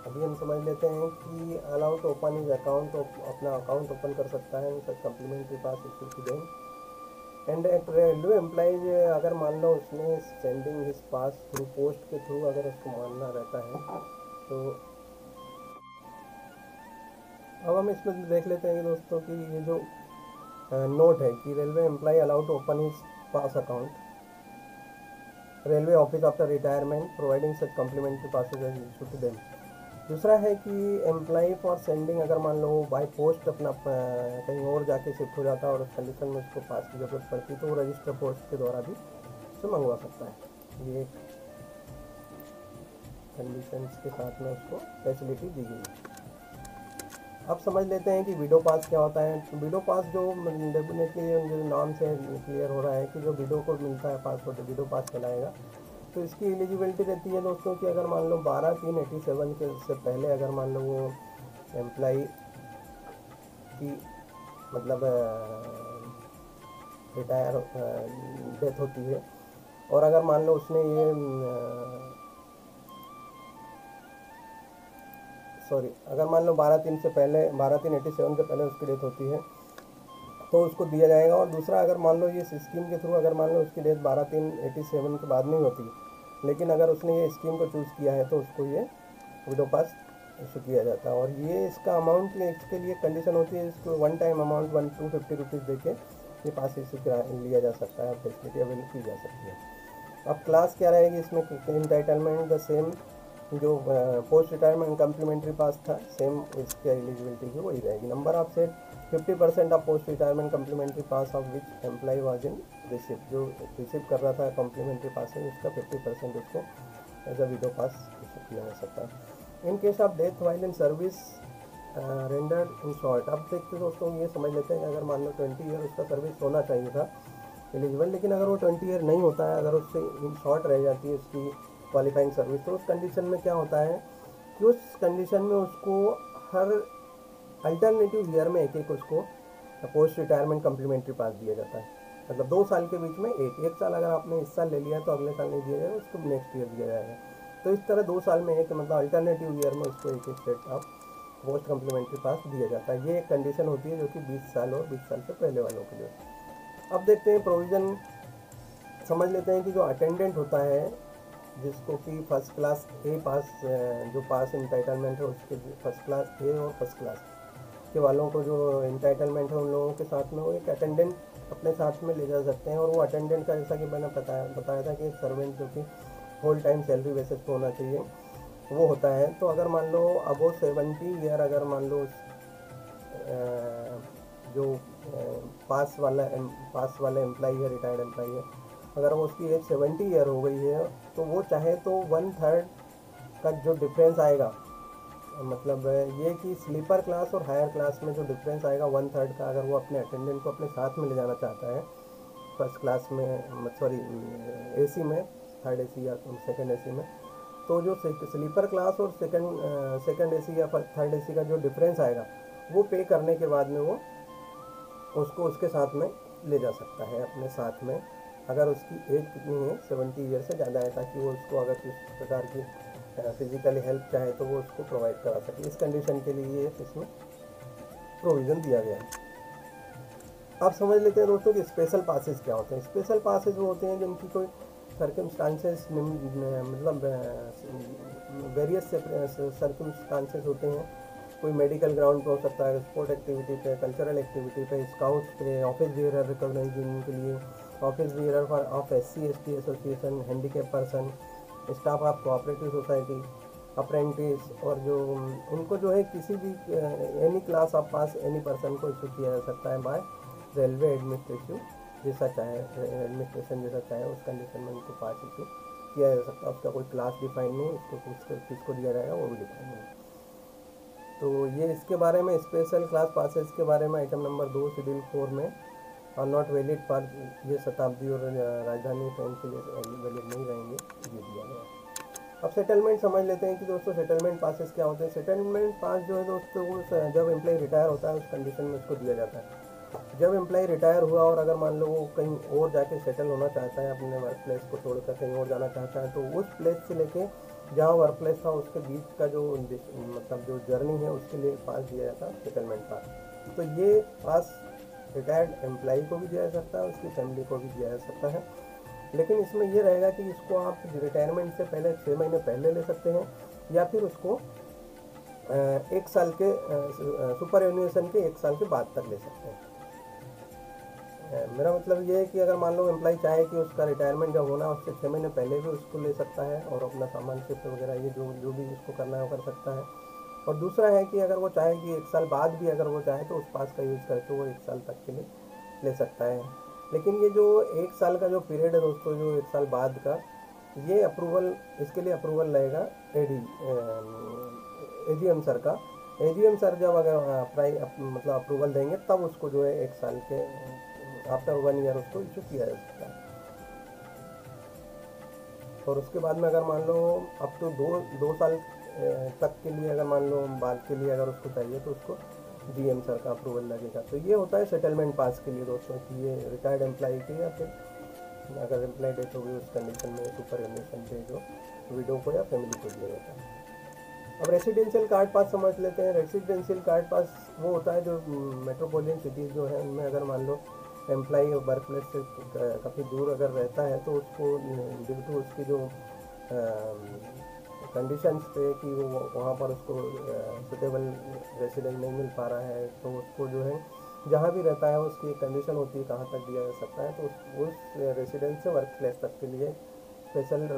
अभी हम समझ लेते हैं कि allowed to open his account, तो अपना अकाउंट ओपन कर सकता है such complimentary pass issue to them. And एक रेलवे एम्प्लॉइज, अगर मान लो उसने sending his pass through post के थ्रू अगर उसको मानना रहता है, तो अब हम इसमें देख लेते हैं दोस्तों कि ये जो नोट है कि railway employ allowed to open his pass account railway office after retirement providing such complimentary passes as issue to them. दूसरा है कि एम्प्लॉय फॉर सेंडिंग, अगर मान लो बाय पोस्ट अपना कहीं और जाके शिफ्ट हो जाता है और उस कंडीशन में उसको पास की जरूरत पड़ती, तो वो रजिस्टर पोस्ट के द्वारा भी उसे मंगवा सकता है। ये कंडीशंस के साथ में उसको फैसिलिटी दी गई। अब समझ लेते हैं कि विडो पास क्या होता है। तो विडो पास जो डेफिनेटली जो नाम से क्लियर हो रहा है कि जो विडो को मिलता है पास, वो विडो पास कहलाएगा। तो इसकी एलिजिबिलिटी रहती है दोस्तों कि अगर मान लो 12/3/87 के से पहले अगर मान लो वो एम्प्लॉई की मतलब रिटायर डेथ होती है, और अगर मान लो उसने ये अगर मान लो 12/3 से पहले 12/3/87 से पहले उसकी डेथ होती है, तो उसको दिया जाएगा। और दूसरा, अगर मान लो ये स्कीम के थ्रू अगर मान लो उसकी डेथ 12/3/87 के बाद नहीं होती, लेकिन अगर उसने ये स्कीम को चूज़ किया है, तो उसको ये विडो पास इशू किया जाता है। और ये इसका अमाउंट, इसके लिए कंडीशन होती है, इसको 1 टाइम अमाउंट 250 रुपीज़ देके ये पास इशू लिया जा सकता है, फैसिलिटी अवेल की जा सकती है। अब क्लास क्या रहेगी इसमें? इंटाइटलमेंट द सेम, जो पोस्ट रिटायरमेंट कम्प्लीमेंट्री पास था, सेम इसकी एलिजिबिलिटी भी वही रहेगी। Number of set 50% of post retirement complimentary pass of which employ was in receipt, जो रिसीव कर रहा था कम्प्लीमेंट्री पास है, उसका 50% उसको as a widow pass issue किया जा सकता है। In case of death while in service rendered in short. अब देखते दोस्तों ये समझ लेते हैं कि अगर मान लो 20 ईयर उसका सर्विस होना चाहिए था एलिजिबल, लेकिन अगर वो 20 ईयर नहीं होता है, अगर उससे इन शॉर्ट रह जाती है उसकी क्वालिफाइंग सर्विस, तो उस कंडीशन में क्या होता है कि उस कंडीशन में उसको हर अल्टरनेटिव ईयर में एक उसको पोस्ट रिटायरमेंट कम्प्लीमेंट्री पास दिया जाता है। मतलब 2 साल के बीच में एक साल अगर आपने इस साल ले लिया तो अगले साल नहीं दिया जाएगा, उसको नेक्स्ट ईयर दिया जाएगा। तो इस तरह 2 साल में मतलब अल्टरनेटिव ईयर में उसको एक सेट ऑफ पोस्ट कम्प्लीमेंट्री पास दिया जाता है। ये एक कंडीशन होती है जो कि 20 साल और 20 साल से पहले वालों के लिए। अब देखते हैं प्रोविज़न, समझ लेते हैं कि जो अटेंडेंट होता है, जिसको कि फर्स्ट क्लास ए पास, जो पास इंटाइटलमेंट है उसके फर्स्ट क्लास ए और फर्स्ट क्लास, के वालों को जो इंटाइटलमेंट है उन लोगों के साथ में वो एक अटेंडेंट अपने साथ में ले जा सकते हैं। और वो अटेंडेंट का जैसा कि मैंने बताया था कि एक सर्वेंट जो कि होल टाइम सैलरी बेसिस पे होना चाहिए वो होता है। तो अगर मान लो अबो 70 ईयर, अगर मान लो जो पास वाला एम्प्लाई है, रिटायर्ड एम्प्लाई है, अगर वो उसकी एज 70 ईयर हो गई है तो वो चाहे तो 1/3 का जो डिफरेंस आएगा, मतलब ये कि स्लीपर क्लास और हायर क्लास में जो डिफरेंस आएगा 1/3 का, अगर वो अपने अटेंडेंट को अपने साथ में ले जाना चाहता है फर्स्ट क्लास में, सॉरी एसी में, थर्ड एसी या सेकंड एसी में, तो जो स्लीपर क्लास और सेकंड एसी या थर्ड एसी का जो डिफरेंस आएगा वो पे करने के बाद में वो उसको उसके साथ में ले जा सकता है अपने साथ में, अगर उसकी एज कितनी है 70 ईयर से ज़्यादा है, ताकि वो उसको अगर किस प्रकार की फिजिकली हेल्प चाहे तो वो उसको प्रोवाइड करा सके। इस कंडीशन के लिए ये इसमें प्रोविज़न दिया गया है। आप समझ लेते हैं दोस्तों कि स्पेशल पासेस क्या होते हैं। स्पेशल पासेस वो होते हैं जिनकी कोई सर्कमस्टांसेस, मतलब वेरियस सर्कमस्टांसेस होते हैं। कोई मेडिकल ग्राउंड पे हो सकता है, स्पोर्ट एक्टिविटी पे, कल्चरल एक्टिविटी पे, स्काउट्स पे, ऑफिस बिहेवियर रिकॉग्नाइजिंग के लिए, office behaviour for of SC/ST association, handicap person, staff of cooperative society, apprentice, और जो उनको जो है किसी भी any class of pass any person को इशू किया जा सकता है बाय रेलवे एडमिनिस्ट्रेशन, जैसा चाहे एडमिनिस्ट्रेशन जैसा चाहे उस कंडीशन में उनको पास इशू किया जा सकता है। उसका कोई क्लास डिफाइन नहीं, उसको किसको दिया जाएगा वो भी डिफाइन नहीं। तो ये इसके बारे में स्पेशल क्लास पासेस के बारे में आइटम नंबर 2 शेड्यूल 4 में और नॉट वैलिड फॉर ये शताब्दी और राजधानी ट्रेन के लिए वैलिड नहीं रहेंगे, ये दिया गया। अब सेटलमेंट समझ लेते हैं कि दोस्तों सेटलमेंट पासेस क्या होते हैं। सेटलमेंट पास जो है दोस्तों वो जब एम्प्लॉय रिटायर होता है उस कंडीशन में उसको दिया जाता है। जब एम्प्लॉय रिटायर हुआ और अगर मान लो वो कहीं और जाके सेटल होना चाहता है, अपने वर्क प्लेस को छोड़कर कहीं और जाना चाहता है, तो उस प्लेस से लेके जहाँ वर्क प्लेस था उसके बीच का जो मतलब जो जर्नी है उसके लिए पास दिया जाता है सेटलमेंट पास। तो ये पास रिटायर्ड एम्प्लॉय को भी दिया जा सकता है, उसकी फैमिली को भी दिया जा सकता है। लेकिन इसमें ये रहेगा कि इसको आप रिटायरमेंट से पहले 6 महीने पहले ले सकते हैं, या फिर उसको 1 साल के सुपर एन्युएशन के 1 साल के बाद तक ले सकते हैं। मेरा मतलब ये है कि अगर मान लो एम्प्लॉय चाहे कि उसका रिटायरमेंट जब होना है उससे 6 महीने पहले भी उसको ले सकता है और अपना सामान शिफ्ट वगैरह ये जो भी उसको करना है वो कर सकता है। और दूसरा है कि अगर वो चाहे कि 1 साल बाद भी अगर वो चाहे तो उस पास का यूज़ करके वो 1 साल तक के लिए ले सकता है। लेकिन ये जो 1 साल का जो पीरियड है दोस्तों, जो 1 साल बाद का, ये अप्रूवल, इसके लिए अप्रूवल रहेगा AGM सर का। AGM सर जब अगर मतलब अप्रूवल देंगे तब उसको जो है 1 साल के आफ्टर 1 ईयर उसको इशू किया जा सकता है। और उसके बाद में अगर मान लो अब तो 2 साल तक के लिए अगर मान लो बाद के लिए अगर उसको चाहिए तो उसको GM सर का अप्रूवल लगेगा। तो ये होता है सेटलमेंट पास के लिए दोस्तों, कि ये रिटायर्ड एम्प्लॉय के या फिर अगर एम्प्लॉय डेथ हो गई उस कंडीशन में सुपर एन्युएशन पे जो विडो को या फैमिली को दिया जाता है। अब रेसिडेंशियल कार्ड पास समझ लेते हैं। रेसिडेंशियल कार्ड पास वो होता है जो मेट्रोपॉलिटन सिटीज़ जो है उनमें अगर मान लो एम्प्लॉई वर्क प्लेस से काफ़ी दूर अगर रहता है तो उसको ड्यू टू उसकी जो कंडीशंस पे कि वो वहाँ पर उसको सुटेबल रेसिडेंस नहीं मिल पा रहा है, तो उसको जो है जहाँ भी रहता है उसकी एक कंडीशन होती है कहाँ तक दिया जा सकता है, तो उस रेसिडेंस से वर्क प्लेस तक के लिए स्पेशल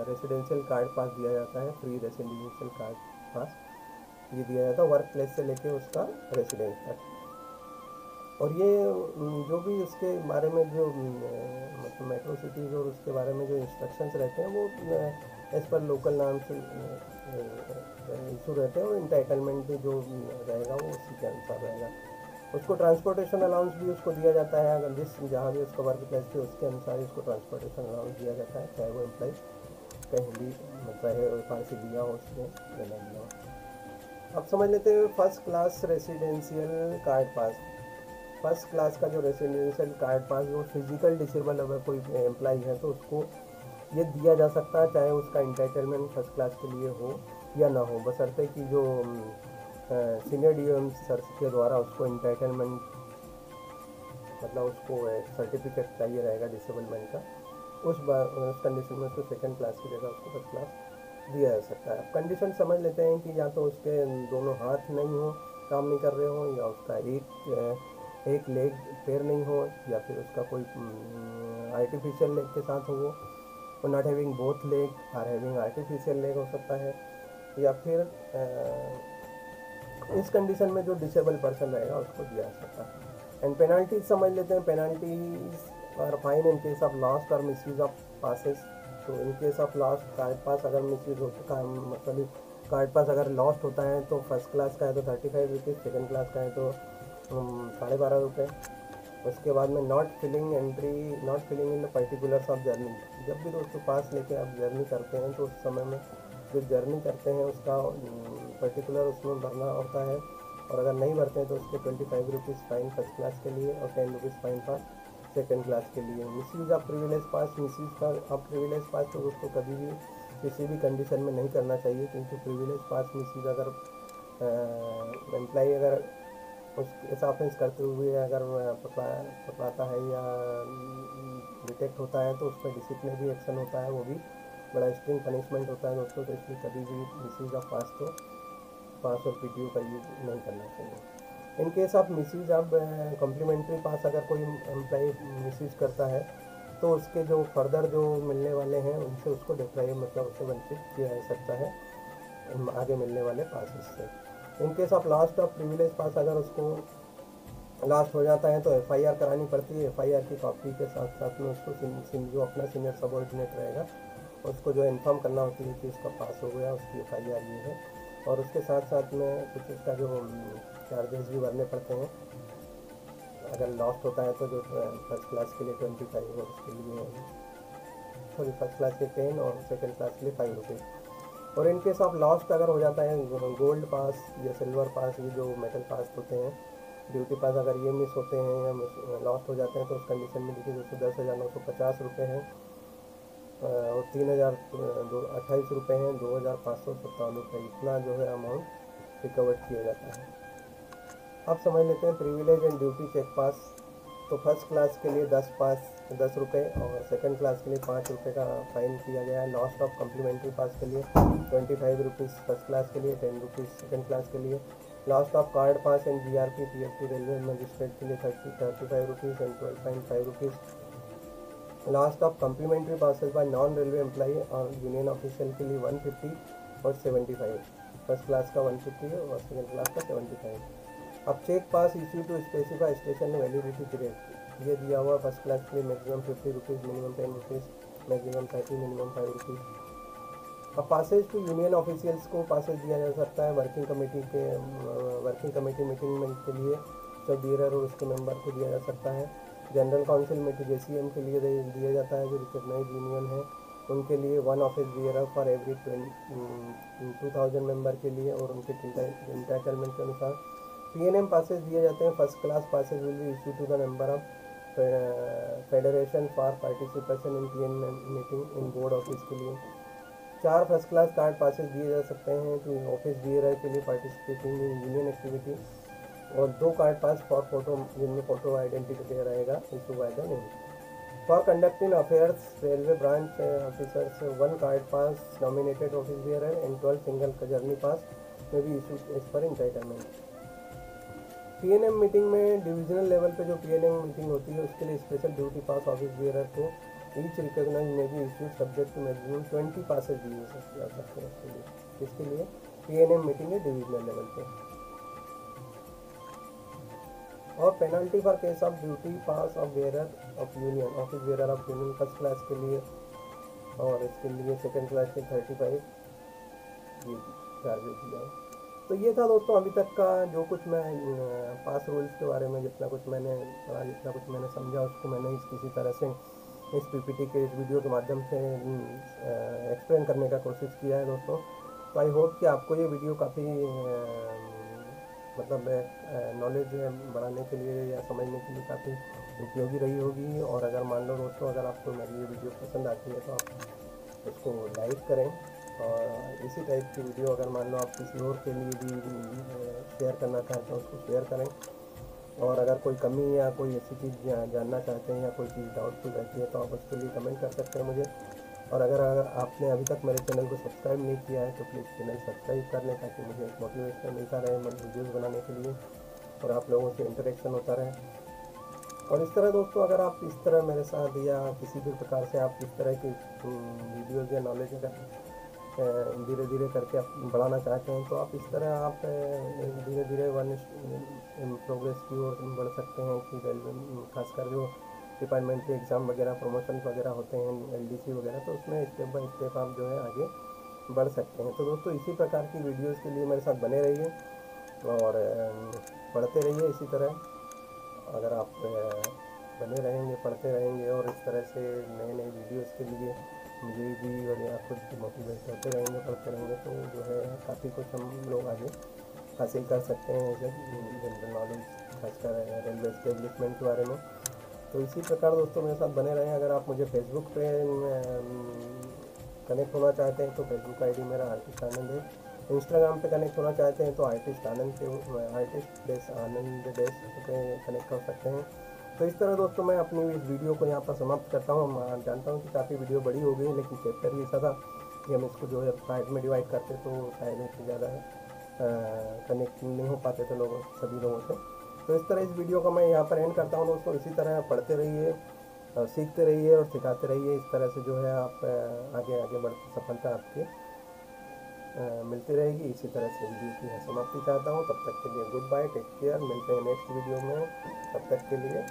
रेसिडेंशियल कार्ड पास दिया जाता है, फ्री रेसिडेंशियल कार्ड पास ये दिया जाता है वर्क प्लेस से लेके उसका रेसिडेंस तक। और ये जो भी इसके बारे में जो मतलब मेट्रो सिटीज़ और उसके बारे में जो इंस्ट्रक्शंस रहते हैं वो एज़ पर लोकल नाम से इशू रहते हैं, और इंटाइटलमेंट भी जो रहेगा वो उसी के अनुसार रहेगा। उसको ट्रांसपोर्टेशन अलाउंस भी उसको दिया जाता है, अगर जिस जहाँ भी उसका वर्क प्लेस है उसके अनुसार उसको ट्रांसपोर्टेशन अलाउंस दिया जाता है, चाहे वो एम्प्लॉय कहीं भी मतलब फांसी दिया हो उसमें या नहीं दिया हो। अब समझ लेते हैं फर्स्ट क्लास रेसिडेंशियल कार्ड पास। फर्स्ट क्लास का जो रेसिडेंशियल कार्ड पास वो फिजिकल डिसेबल अगर कोई एम्प्लॉय है तो उसको ये दिया जा सकता है, चाहे उसका इंटाइटलमेंट फर्स्ट क्लास के लिए हो या ना हो, बशर्ते कि जो सीनियर DOM सर के द्वारा उसको इंटाइटलमेंट मतलब उसको सर्टिफिकेट चाहिए रहेगा डिसेबलमेंट का, उस कंडीशन में उसको सेकंड क्लास की जगह उसको फर्स्ट क्लास दिया जा सकता है। अब कंडीशन समझ लेते हैं कि या तो उसके दोनों हाथ नहीं हो काम नहीं कर रहे हो, या उसका एक लेग पैर नहीं हो, या फिर उसका कोई आर्टिफिशियल लेग के साथ हो, वो not having both leg or having artificial leg हो सकता है, या फिर इस कंडीशन में जो डिसेबल पर्सन रहेगा उसको दिया जा सकता है। एंड पेनल्टीज समझ लेते हैं। पेनल्टीज और fine in case of lost और मिसयूज ऑफ पासेस। तो in case of lost card pass अगर मिसयूज होता है, मतलब कार्ड पास अगर लॉस्ट होता है तो फर्स्ट क्लास का है तो 35 रुपीज़, सेकेंड क्लास का है तो 12.5 रुपये। उसके बाद में not filling in the particulars of journey. जब भी दोस्तों पास लेके आप जर्नी करते हैं तो उस समय में जो जर्नी करते हैं उसका पर्टिकुलर उसमें भरना होता है, और अगर नहीं भरते हैं तो उसके 25 रुपीज़ फाइन फर्स्ट क्लास के लिए और 10 rupees fine for second class के लिए। Misuse of privilege pass. Misuse of privilege पास तो दोस्तों कभी भी किसी भी कंडीशन में नहीं करना चाहिए, क्योंकि प्रिविलेज पास मिसयूज अगर एम्प्लाई अगर उस ऑफेंस करते हुए अगर पकड़ाता है या डिटेक्ट होता है तो उस पर डिसिप्लिनरी एक्शन होता है, वो भी बड़ा स्ट्रिंग पनिशमेंट होता है दोस्तों। तो इसलिए कभी भी मिसयूज ऑफ पास तो पास और पीटीओ का यूज नहीं करना चाहिए। In case of misuse of complimentary pass अगर कोई एम्प्लॉय मिसयूज करता है तो उसके जो फर्दर जो मिलने वाले हैं उनसे उसको डिप्राइव, मतलब उससे वंचित किया जा सकता है आगे मिलने वाले पासेस से। इन case of lost of privilege पास अगर उसको लास्ट हो जाता है तो एफआईआर करानी पड़ती है। एफआईआर की कॉपी के साथ साथ में उसको जो अपना सीनियर सबऑर्डिनेट रहेगा उसको जो इन्फॉर्म करना होती है कि उसका पास हो गया, उसकी एफआईआर ये है, और उसके साथ साथ में कुछ उसका जो चार्जेस भी भरने पड़ते हैं। अगर लॉस्ट होता है तो जो फर्स्ट क्लास के लिए 25 और उसके लिए फर्स्ट क्लास के 10 और सेकेंड क्लास के लिए 5 रुपीज़। और इन केस ऑफ लॉस्ट अगर हो जाता है गोल्ड पास या सिल्वर पास, ये जो मेटल पास होते हैं, ड्यूटी पास, अगर ये मिस होते हैं या लॉस्ट हो जाते हैं तो उस कंडीशन में देखिए दोस्तों 10,950 रुपये हैं और 3,028 रुपये हैं, 2,557 रुपये, इतना जो है अमाउंट रिकवर किया जाता है। अब समझ लेते हैं privilege and duty cheque pass. तो फर्स्ट क्लास के लिए 10 रुपये और सेकंड क्लास के लिए 5 रुपये का फाइन किया गया है। लॉस्ट ऑफ कम्प्लीमेंट्री पास के लिए 25 रुपीज़ फर्स्ट क्लास के लिए, 10 रुपीज़ सेकेंड क्लास के लिए। Lost of card pass and GRP PFT railway magistrate के लिए 35 rupees and 12.5 rupees. Last of complimentary passes by non railway employee और यूनियन ऑफिशियल के लिए 150 और 75। फर्स्ट क्लास का 150 और सेकेंड क्लास का 75। अब check pass issue to specify station validity period ये दिया हुआ फर्स्ट क्लास के लिए maximum 50 rupees, minimum 10 rupees, maximum 30, minimum 5 rupees. अब पासेज टू यूनियन ऑफिशियल्स को पासेज दिया जा सकता है वर्किंग कमेटी मीटिंग के लिए सब बियरर और उसके मेंबर को दिया जा सकता है। जनरल काउंसिल मीटिंग JCM के लिए दिया जाता है, जो रिकॉग्नाइज यूनियन है उनके लिए 1 office bearer for every 2000 member के लिए और उनके इंटाइटलमेंट के अनुसार। PNM पासेज दिए जाते हैं। First class passes will be issue to the member of federation for participation in PNM meeting in board office के लिए। 4 फर्स्ट क्लास कार्ड पासेज दिए जा सकते हैं टू ऑफिस बियरर के लिए पार्टिसिपेटिंग इन यूनियन एक्टिविटी, और 2 कार्ड पास फॉर फोटो जिनमें फोटो आइडेंटिटी रहेगा issue by the name. For conducting affairs railway branch officers 1 card pass nominated office bearer and 12 single journey pass में भी issue as per entitlement. PNM meeting में divisional level पे जो PNM meeting होती है उसके लिए special duty pass office bearer को ईच रिकॉग्नाइज में भी issue subject to maximum 20 passes दिए जा सकते हैं उसके लिए। इसके लिए PNM मीटिंग है डिविजनल लेवल पे। और penalty for case of duty pass of bearer of union office bearer of union first class के लिए और इसके लिए सेकेंड क्लास के 35 ये चार्जेस दिया है। तो ये था दोस्तों अभी तक का जो कुछ मैं पास रूल्स के बारे में जितना कुछ मैंने पढ़ा, जितना कुछ मैंने समझा, उसको मैंने किसी तरह से इस PPT के इस वीडियो के माध्यम से एक्सप्लेन करने का कोशिश किया है दोस्तों। तो आई होप कि आपको ये वीडियो काफ़ी मतलब नॉलेज बढ़ाने के लिए या समझने के लिए काफ़ी उपयोगी रही होगी। और अगर मान लो दोस्तों अगर आपको मेरी ये वीडियो पसंद आती है तो आप इसको लाइक करें, और इसी टाइप की वीडियो अगर मान लो आप किसी और के लिए भी शेयर करना चाहते हैं उसको शेयर करें। और अगर कोई कमी या कोई ऐसी चीज़ जानना चाहते हैं या कोई चीज़ डाउटफुल रहती है तो आप उसके लिए कमेंट कर सकते हैं मुझे। और अगर आपने अभी तक मेरे चैनल को सब्सक्राइब नहीं किया है तो प्लीज़ चैनल सब्सक्राइब कर लें, ताकि मुझे एक मोटिवेशन मिलता रहे वीडियोज़ बनाने के लिए और आप लोगों से इंटरेक्शन होता रहे। और इस तरह दोस्तों, अगर आप इस तरह मेरे साथ या किसी भी प्रकार से आप इस तरह की वीडियोज़ या नॉलेज अगर धीरे धीरे करके आप बढ़ाना चाहते हैं, तो आप इस तरह आप धीरे धीरे वन प्रोग्रेस की ओर बढ़ सकते हैं कि रेलवे खासकर जो डिपार्टमेंट के एग्ज़ाम वगैरह, प्रमोशन वगैरह होते हैं, एलडीसी वगैरह, तो उसमें स्टेप बाय स्टेप आप जो है आगे बढ़ सकते हैं। तो दोस्तों, इसी प्रकार की वीडियोज़ के लिए मेरे साथ बने रहिए और पढ़ते रहिए इसी तरह। अगर आप बने रहेंगे, पढ़ते रहेंगे और इस तरह से नए नए वीडियोस के लिए मुझे भी और या खुद मोटिवेट होते रहेंगे, पढ़ते रहेंगे, तो जो है काफ़ी कुछ हम लोग आगे हासिल कर सकते हैं जैसे जनरल नॉलेज, खासकर रेलवे एस्टेब्लिशमेंट के बारे में। तो इसी प्रकार दोस्तों मेरे साथ बने रहें। अगर आप मुझे फेसबुक पे कनेक्ट होना चाहते हैं तो फेसबुक आईडी मेरा आर्टिस्ट आनंद है। इंस्टाग्राम पे कनेक्ट होना चाहते हैं तो आर्टिस्ट आनंद पे, आर्टिस्ट बेस आनंद बेस पे कनेक्ट कर सकते हैं। तो इस तरह दोस्तों मैं अपनी इस वीडियो को यहाँ पर समाप्त करता हूँ। मैं जानता हूँ कि काफ़ी वीडियो बड़ी हो गई, लेकिन चैप्टर ही ऐसा था कि हम इसको जो है पार्ट में डिवाइड करते तो शायद इतनी ज़्यादा कनेक्ट नहीं हो पाते थे लोगों सभी लोगों से। तो इस तरह इस वीडियो को मैं यहाँ पर एंड करता हूँ दोस्तों। इसी तरह पढ़ते रहिए, सीखते रहिए और सिखाते रहिए। इस तरह से जो है आप आगे आगे बढ़ते सफलता आपकी मिलती रहेगी। इसी तरह से वीडियो की मैं समाप्ति चाहता हूँ। तब तक के लिए गुड बाय, टेक केयर, मिलते हैं नेक्स्ट वीडियो में। तब तक के लिए